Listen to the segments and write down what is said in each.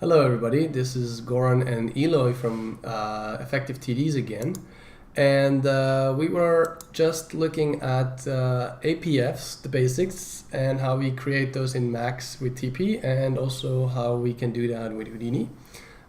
Hello everybody, this is Goran and Eloy from EffectiveTDs again. And we were just looking at APFs, the basics, and how we create those in Max with TP, and also how we can do that with Houdini.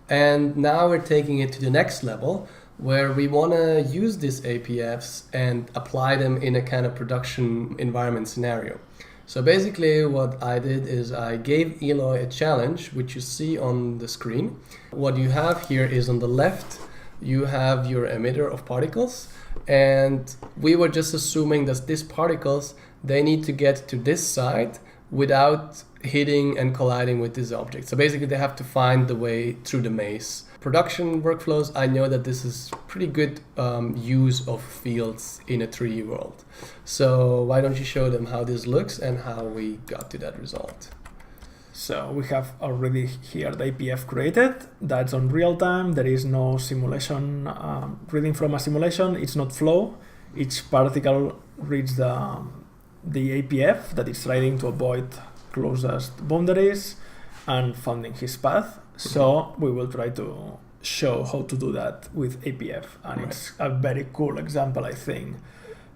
And now we're taking it to the next level, where we want to use these APFs and apply them in a kind of production environment scenario. So basically what I did is I gave Eloy a challenge, which you see on the screen. What you have here is on the left, you have your emitter of particles, and we were just assuming that these particles, they need to get to this side without hitting and colliding with this object. So basically they have to find the way through the maze. Production workflows, I know that this is pretty good use of fields in a 3D world. So why don't you show them how this looks and how we got to that result? So we have already here the APF created. That's on real time. There is no simulation. Reading from a simulation, it's not flow. Each particle reads the APF that is trying to avoid closest boundaries and finding his path. So we will try to show how to do that with APF, and It's a very cool example, I think.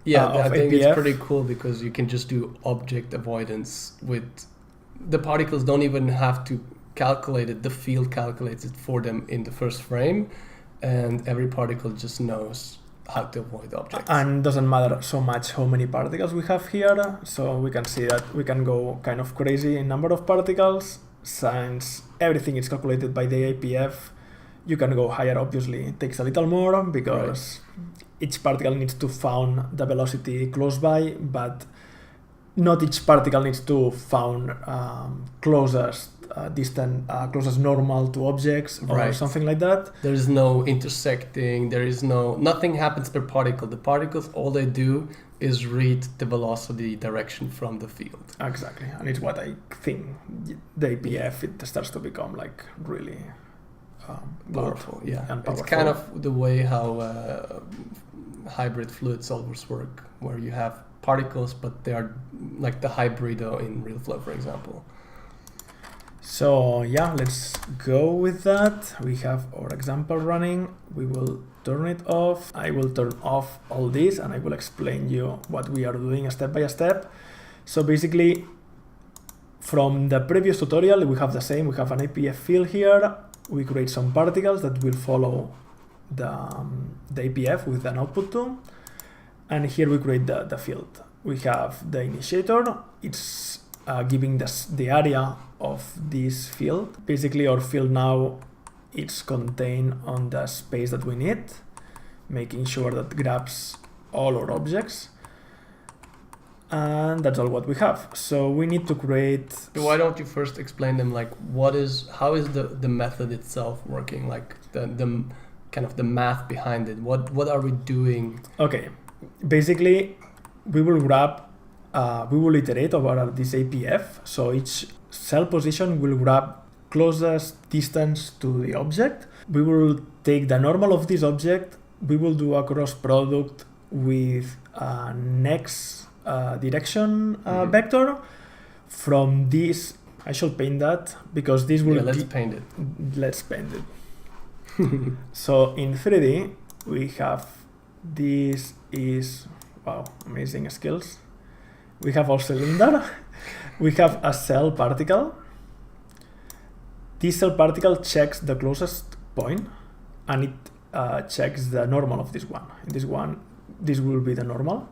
Yeah, I think APF. It's pretty cool because you can just do object avoidance with the particles. Don't even have to calculate it. The field calculates it for them in the first frame, and every particle just knows how to avoid objects. And doesn't matter so much how many particles we have here. So we can see that we can go kind of crazy in number of particles. Since everything is calculated by the APF, you can go higher. Obviously, it takes a little more because each particle needs to find the velocity close by, but not each particle needs to find closest normal to objects or something like that. There is no intersecting. There is nothing happens per particle. The particles, all they do is read the velocity direction from the field. Exactly, and it's what I think the APF it starts to become like really powerful. Yeah, and powerful. It's kind of the way how hybrid fluid solvers work, where you have particles, but they are like the hybrido in real flow, for example. So yeah, let's go with that. We have our example running. We will turn it off. I will turn off all this and I will explain you what we are doing step by step. So basically, from the previous tutorial, we have the same. We have an APF field here. We create some particles that will follow the APF with an output to. And here we create the field. We have the initiator. It's giving the area of this field. Basically, our field now it's contained on the space that we need, making sure that grabs all our objects. And that's all what we have. So we need to create. Why don't you first explain them? Like, how is the method itself working? Like the kind of the math behind it. What are we doing? Okay, basically, we will iterate over this APF. So each cell position will grab closest distance to the object. We will take the normal of this object. We will do a cross product with a next direction vector. From this, I shall paint that because this will. Yeah, let's paint it. Let's paint it. So in 3D, we have this is amazing skills. We have our cylinder. We have a cell particle. This cell particle checks the closest point and it checks the normal of this one. In this one, this will be the normal.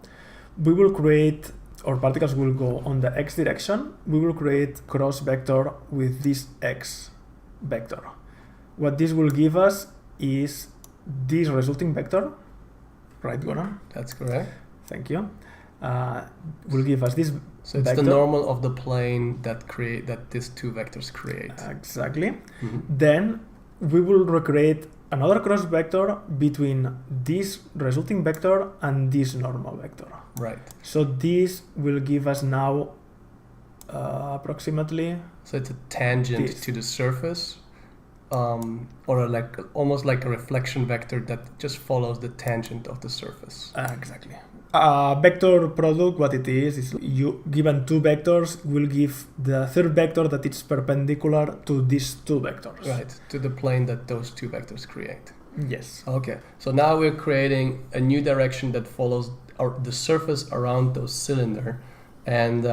We will create, our particles will go on the x direction. We will create cross vector with this x vector. What this will give us is this resulting vector. Right, Goran? That's correct. Thank you. Will give us this. So it's vector. The normal of the plane that these two vectors create. Exactly. Mm-hmm. Then we will recreate another cross vector between this resulting vector and this normal vector. Right. So this will give us now approximately. So it's a tangent to the surface or like almost like a reflection vector that just follows the tangent of the surface. Exactly. Vector product, what it is you given two vectors will give the third vector that is perpendicular to these two vectors. Right, to the plane that those two vectors create. Yes. Okay, so now we're creating a new direction that follows the surface around those cylinder. And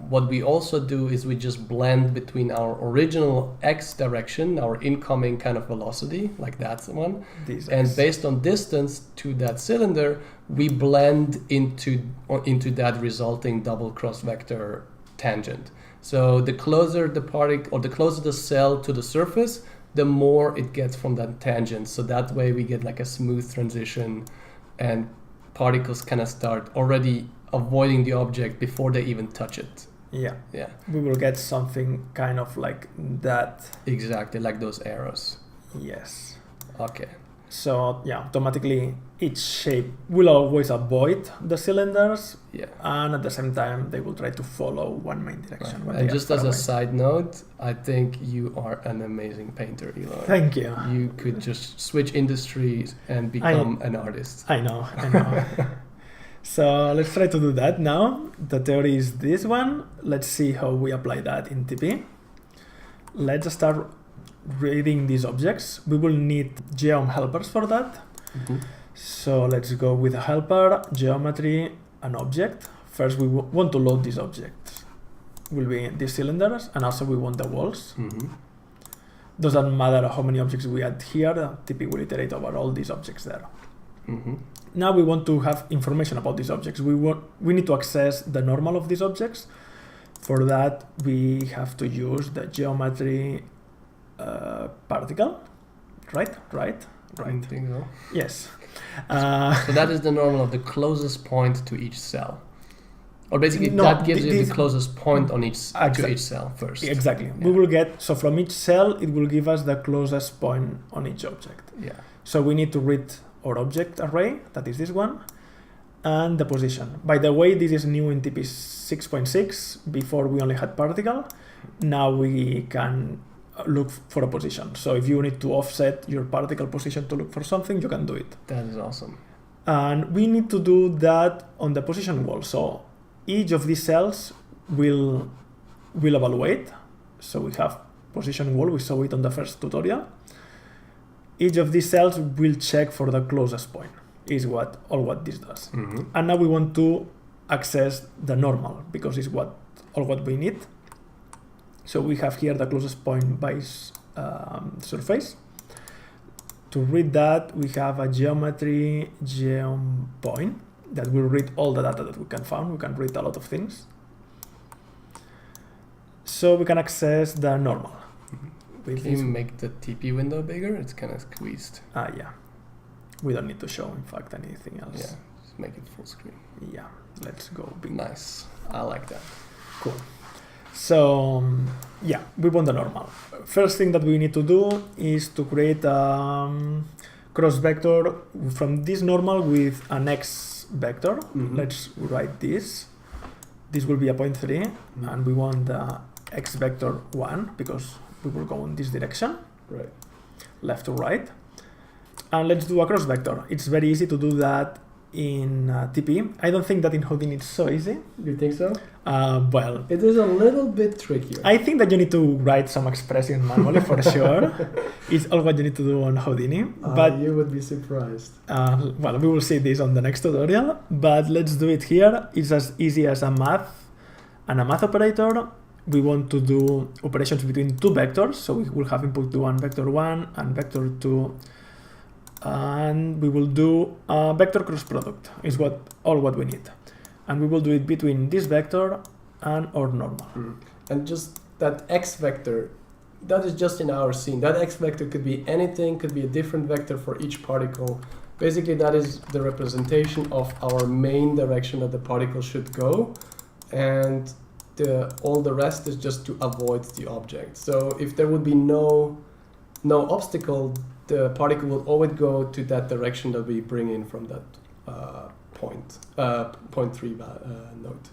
what we also do is we just blend between our original x direction, our incoming kind of velocity, like that's the one, and based on distance to that cylinder, we blend into that resulting double cross vector tangent. So the closer the particle, or the closer the cell to the surface, the more it gets from that tangent. So that way we get like a smooth transition, and particles kind of start already avoiding the object before they even touch it. Yeah. Yeah. We will get something kind of like that. Exactly, like those arrows. Yes. Okay. So yeah, automatically each shape will always avoid the cylinders. Yeah. And at the same time, they will try to follow one main direction. Right. And just as a side note, I think you are an amazing painter, Eloy. Thank you. You could just switch industries and become an artist. I know. So let's try to do that now. The theory is this one. Let's see how we apply that in TP. Let's start reading these objects. We will need geom helpers for that. Mm-hmm. So let's go with a helper, geometry, an object. First, we want to load these objects. Will be these cylinders, and also we want the walls. Mm-hmm. Doesn't matter how many objects we add here, TP will iterate over all these objects there. Mm-hmm. Now we want to have information about these objects. We need to access the normal of these objects. For that, we have to use the geometry particle. Right. I think so. Yes. So that is the normal of the closest point to each cell. Or basically that gives you the closest point on to each cell first. Exactly. Yeah. We will get, so from each cell, it will give us the closest point on each object. Yeah. So we need to read our object array, that is this one, and the position. By the way, this is new in TP 6.6. Before we only had particle. Now we can look for a position. So if you need to offset your particle position to look for something, you can do it. That is awesome. And we need to do that on the position wall. So each of these cells will evaluate. So we have position wall, we saw it on the first tutorial. Each of these cells will check for the closest point, is what this does. Mm-hmm. And now we want to access the normal, because it's all what we need. So we have here the closest point by surface. To read that, we have a geometry geom point that will read all the data that we can find. We can read a lot of things. So we can access the normal. Can you make the TP window bigger? It's kind of squeezed. Yeah. We don't need to show, in fact, anything else. Yeah, just make it full screen. Yeah, let's go big. Nice. I like that. Cool. So, yeah, we want the normal. First thing that we need to do is to create a cross vector from this normal with an x vector. Mm-hmm. Let's write this. This will be a 0.3, and we want the x vector 1 because we will go in this direction, right, left to right. And let's do a cross vector. It's very easy to do that in TP. I don't think that in Houdini it's so easy. You think so? Well, it is a little bit trickier. I think that you need to write some expression manually for sure. It's all what you need to do on Houdini. But you would be surprised. Well, we will see this on the next tutorial. But let's do it here. It's as easy as a math and a math operator. We want to do operations between two vectors. So we will have input to one vector 1 and vector 2. And we will do a vector cross product is all what we need. And we will do it between this vector and our normal. And just that x vector, that is just in our scene. That x vector could be anything, could be a different vector for each particle. Basically, that is the representation of our main direction that the particle should go. And all the rest is just to avoid the object. So if there would be no obstacle, the particle will always go to that direction that we bring in from that point 0.3 node.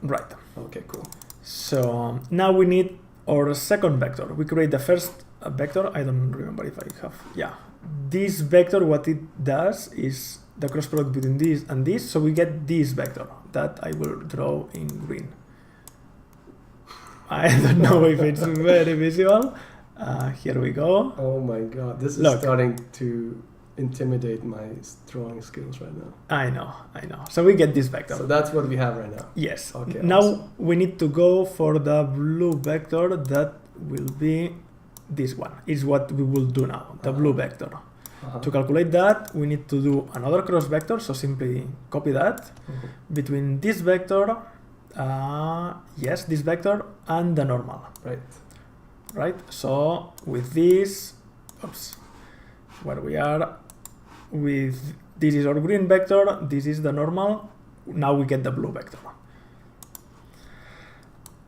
Right. Okay, cool. So now we need our second vector. We create the first a vector. I don't remember if I have. Yeah, this vector, what it does is the cross product between this and this. So we get this vector that I will draw in green. I don't know if it's very visible. Here we go. Oh my god, this is Look. starting to intimidate my drawing skills right now. I know. So we get this vector. So that's what we have right now. Yes. Okay. Now awesome. we need to go for the blue vector that will be this one. Is what we will do now, the blue vector. To calculate that, we need to do another cross vector, so simply copy that between this vector, yes, this vector, and the normal. Right? So with this, oops, where we are, with this is our green vector, this is the normal, now we get the blue vector.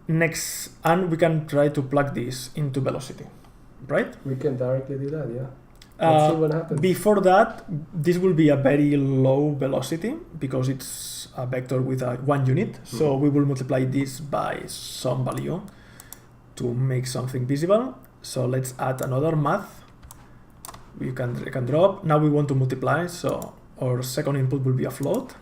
Next, and we can try to plug this into velocity, right? We can directly do that, yeah. Let's see what happens. Before that, this will be a very low velocity because it's a vector with a 1 unit. So we will multiply this by some value to make something visible. So let's add another math. We can drag and drop. Now we want to multiply. So our second input will be a float.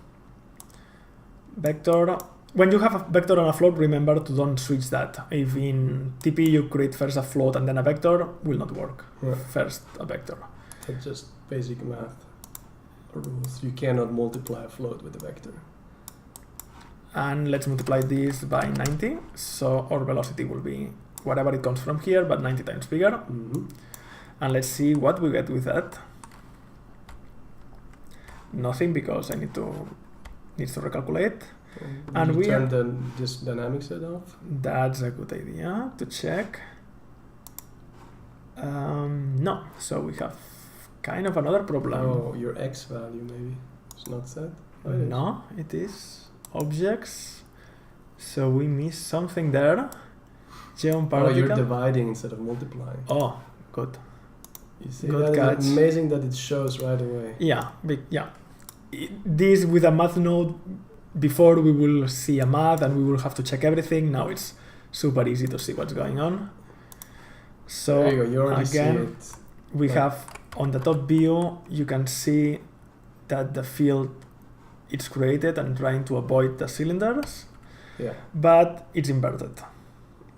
Vector. When you have a vector and a float, remember to don't switch that. If in TP you create first a float and then a vector, will not work. Right. First a vector. It's just basic math rules. You cannot multiply a float with a vector. And let's multiply this by 90. So our velocity will be whatever it comes from here, but 90 times bigger. And let's see what we get with that. Nothing, because I need to recalculate. And we turn this dynamic set off. That's a good idea to check. No, so we have kind of another problem. Oh, your x value maybe it's not set. Oh, no, it is objects. So we missed something there. Geom particle. Oh, you're dividing instead of multiplying. Oh, good. You see, Good that catch. is amazing that it shows right away. Yeah, this with a math node. Before we will see a math and we will have to check everything. Now it's super easy to see what's going on. So there you go. You already again, see it. we have on the top view, you can see that the field is created and trying to avoid the cylinders. Yeah. But it's inverted.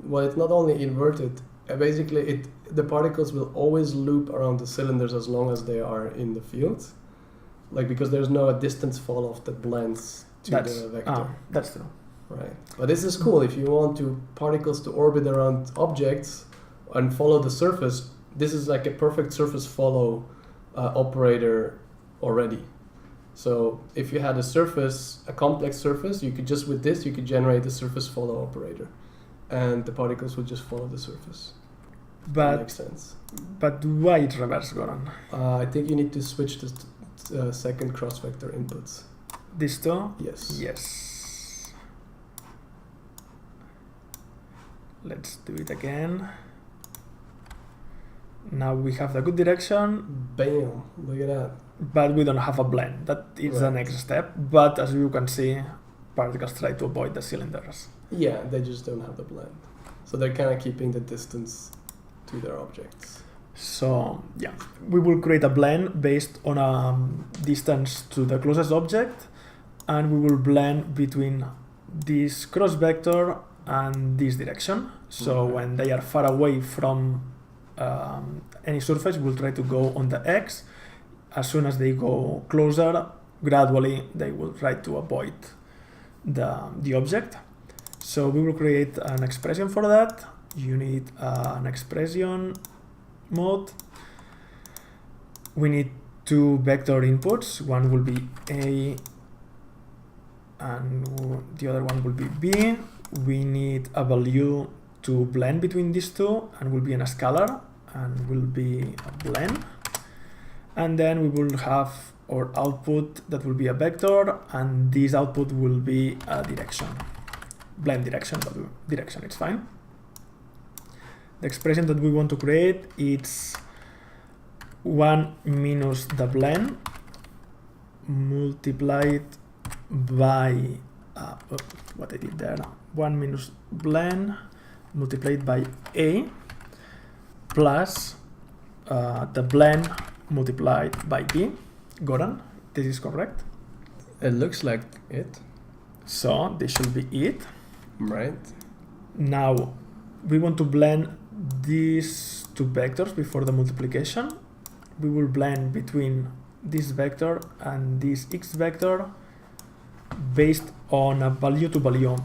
Well, it's not only inverted. Basically, the particles will always loop around the cylinders as long as they are in the field. Like, because there's no distance fall off that blends to the vector. That's true. Right. But this is cool. If you want particles to orbit around objects and follow the surface, this is like a perfect surface follow operator already. So if you had a complex surface, you could just with this, you could generate a surface follow operator. And the particles would just follow the surface. That makes sense. But why it's reverse, Goran? I think you need to switch the second cross vector inputs. These two? Yes. Yes. Let's do it again. Now we have the good direction. Bam! Look at that. But we don't have a blend. That is the next step. But as you can see, particles try to avoid the cylinders. Yeah, they just don't have the blend. So they're kind of keeping the distance to their objects. So yeah, we will create a blend based on a distance to the closest object, and we will blend between this cross vector and this direction. So when they are far away from any surface, we'll try to go on the X. As soon as they go closer, gradually they will try to avoid the object. So we will create an expression for that. You need an expression mode. We need two vector inputs. One will be A and the other one will be B. We need a value to blend between these two, and will be in a scalar and will be a blend. And then we will have our output that will be a vector, and this output will be a direction. Blend direction, but direction it's fine. The expression that we want to create is 1 minus the blend multiplied by what I did 1 minus blend multiplied by A, plus the blend multiplied by b. Goran, this is correct? It looks like it. So this should be it. Right. Now we want to blend these two vectors before the multiplication. We will blend between this vector and this x vector based on a value to value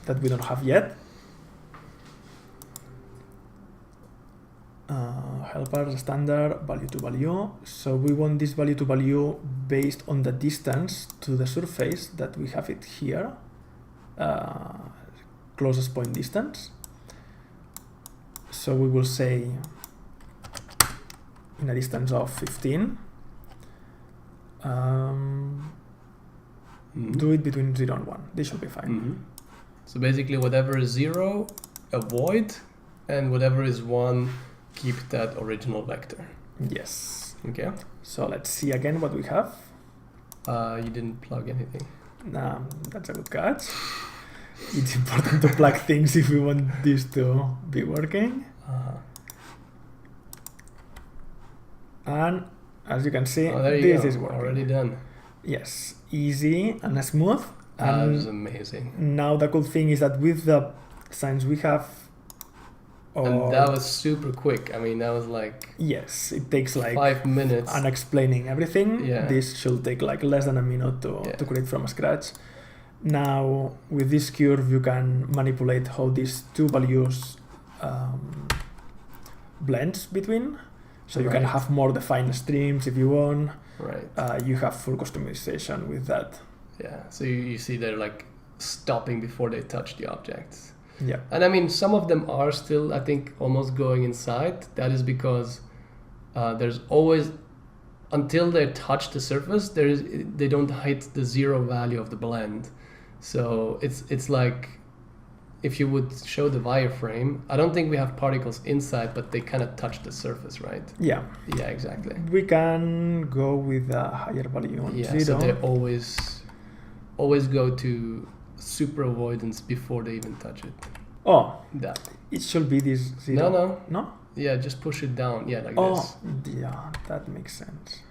that we don't have yet. Helper standard value to value. So we want this value to value based on the distance to the surface that we have it here, closest point distance. So we will say in a distance of 15. Do it between 0 and 1. This should be fine. So basically whatever is 0, avoid, and whatever is 1, keep that original vector. Yes. Okay. So let's see again what we have. You didn't plug anything. That's a good catch. It's important to plug things if we want this to be working. And as you can see, this is working. Already done. Yes, easy and smooth. That was amazing. Now the cool thing is that with the signs we have, and that was super quick. I mean, that was like... Yes, it takes like 5 minutes. And explaining everything. Yeah. This should take like less than a minute to create from scratch. Now, with this curve, you can manipulate how these two values blends between. So you can have more defined streams if you want. Right. You have full customization with that. Yeah. So you see they're like stopping before they touch the objects. Yeah. And I mean, some of them are still, I think, almost going inside. That is because there's always, until they touch the surface, they don't hit the 0 value of the blend. So it's like, if you would show the wireframe, I don't think we have particles inside, but they kind of touch the surface, right? Yeah. Yeah, exactly. We can go with a higher value on 0. So they always go to super avoidance before they even touch it. Oh, that. It should be this 0. No? Yeah, just push it down. Yeah, like this. Oh, yeah, that makes sense.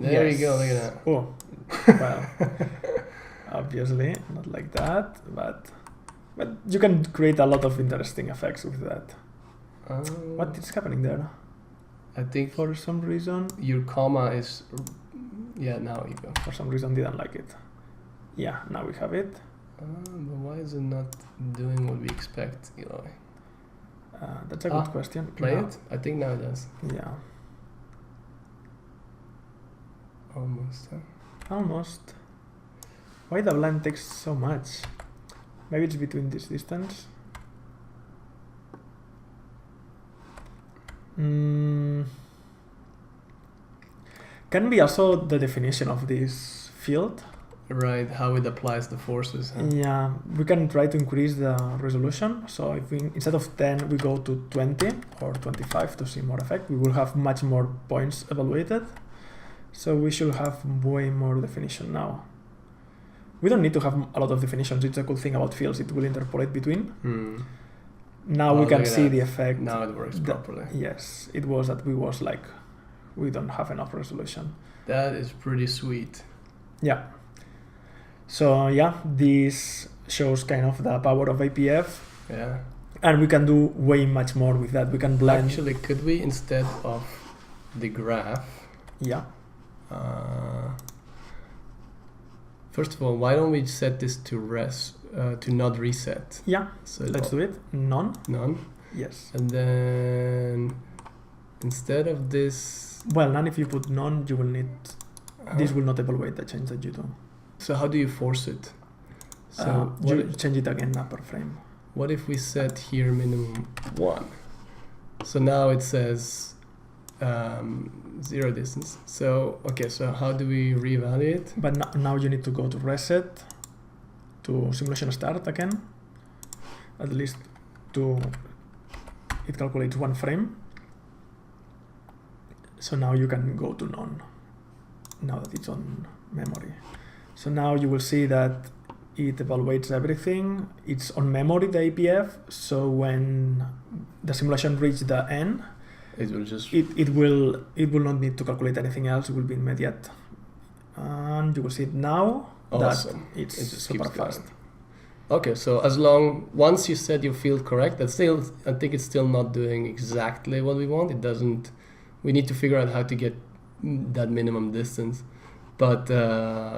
There you go, look at that. Oh, well, obviously not like that, but you can create a lot of interesting effects with that. What is happening there? I think for some reason your comma is... Yeah, now you go. For some reason didn't like it. Yeah, now we have it. But why is it not doing what we expect, Eloy? That's a good question. Play it? I think now it does. Yeah. Almost. Almost. Why the blend takes so much? Maybe it's between this distance. Can be also the definition of this field. Right, how it applies the forces. Huh? Yeah, we can try to increase the resolution. So if we, instead of 10, we go to 20 or 25 to see more effect, we will have much more points evaluated. So we should have way more definition now. We don't need to have a lot of definitions. It's a cool thing about fields. It will interpolate between. Now we can see the effect. Now it works properly. Yes, it was that we don't have enough resolution. That is pretty sweet. Yeah. So yeah, this shows kind of the power of APF. Yeah. And we can do way much more with that. We can blend. Actually, could we, instead of the graph? Yeah. First of all, why don't we set this to not reset? Yeah. So let's do it. None. None. Yes. And then instead of this. Well, none. If you put none, you will need. This will not evaluate the change that you do. So how do you force it? So you change it again per frame. What if we set here minimum 1? So now it says 0 distance. So okay, so how do we reevaluate? But now you need to go to reset, to simulation start again. At least it calculates 1 frame. So now you can go to none. Now that it's on memory. So now you will see that it evaluates everything. It's on memory, the APF, so when the simulation reaches the end, it will just it will not need to calculate anything else. It will be immediate, and you will see it now. awesome. That it's It just super keeps going. fast. Okay, so once you said your field correct, I think it's still not doing exactly what we want. It doesn't. We need to figure out how to get that minimum distance. But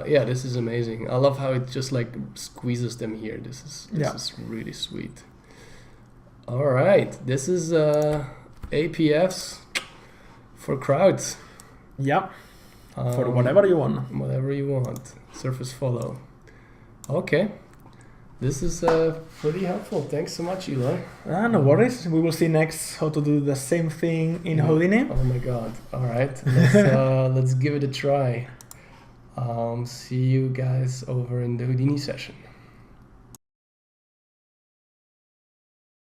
yeah, this is amazing. I love how it just like squeezes them here. This is really sweet. All right, this is APFs for crowds. Yeah, for whatever you want. Whatever you want. Surface follow. Okay. This is pretty helpful. Thanks so much, Eloy. No worries. We will see next how to do the same thing in Houdini. Oh my god. All right. Let's give it a try. See you guys over in the Houdini session.